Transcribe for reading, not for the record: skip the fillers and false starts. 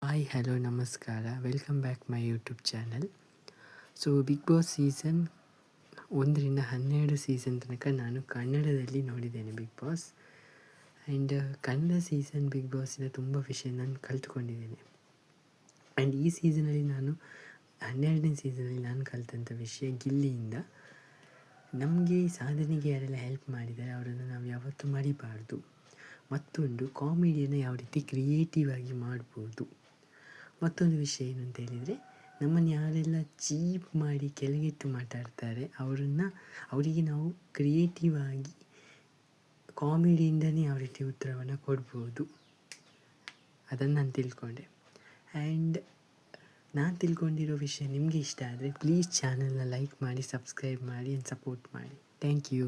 Hi hello ನಮಸ್ಕಾರ, welcome back my YouTube channel. So Bigg Boss season 1ರಿಂದ 12 season ತನಕ ನಾನು ಕನ್ನಡದಲ್ಲಿ ನೋಡಿದ್ದೇನೆ Bigg Boss. And Kannada season Bigg ಬಾಸಿನ ತುಂಬ ವಿಷಯ ನಾನು ಕಲ್ತ್ಕೊಂಡಿದ್ದೇನೆ. ಆ್ಯಂಡ್ ಈ ಸೀಸನಲ್ಲಿ ನಾನು 12ನೇ ಸೀಸನಲ್ಲಿ ನಾನು ಕಲಿತಂಥ ವಿಷಯ ಗಿಲ್ಲಿಯಿಂದ. ನಮಗೆ ಸಾಧನೆಗೆ ಯಾರೆಲ್ಲ ಹೆಲ್ಪ್ ಮಾಡಿದ್ದಾರೆ ಅವರನ್ನು ನಾವು ಯಾವತ್ತೂ ಮರಿಬಾರ್ದು. ಮತ್ತೊಂದು, ಕಾಮಿಡಿಯನ್ನು ಯಾವ ರೀತಿ ಕ್ರಿಯೇಟಿವ್ ಆಗಿ ಮಾಡ್ಬೋದು. ಮತ್ತೊಂದು ವಿಷಯ ಏನು ಅಂತ ಹೇಳಿದರೆ, ನಮ್ಮನ್ನು ಯಾರೆಲ್ಲ ಚೀಪ್ ಮಾಡಿ ಕೆಳಗಿಟ್ಟು ಮಾತಾಡ್ತಾರೆ ಅವರಿಗೆ ನಾವು ಕ್ರಿಯೇಟಿವ್ ಆಗಿ ಕಾಮಿಡಿಯಿಂದನೇ ಯಾವ ರೀತಿ ಉತ್ತರವನ್ನು ಕೊಡ್ಬೋದು ಅದನ್ನು ನಾನು ತಿಳ್ಕೊಂಡೆ. ಆ್ಯಂಡ್ ನಾನು ತಿಳ್ಕೊಂಡಿರೋ ವಿಷಯ ನಿಮಗೆ ಇಷ್ಟ ಆದರೆ ಪ್ಲೀಸ್ ಚಾನಲ್ನ ಲೈಕ್ ಮಾಡಿ, ಸಬ್ಸ್ಕ್ರೈಬ್ ಮಾಡಿ ಆ್ಯಂಡ್ ಸಪೋರ್ಟ್ ಮಾಡಿ. Thank you.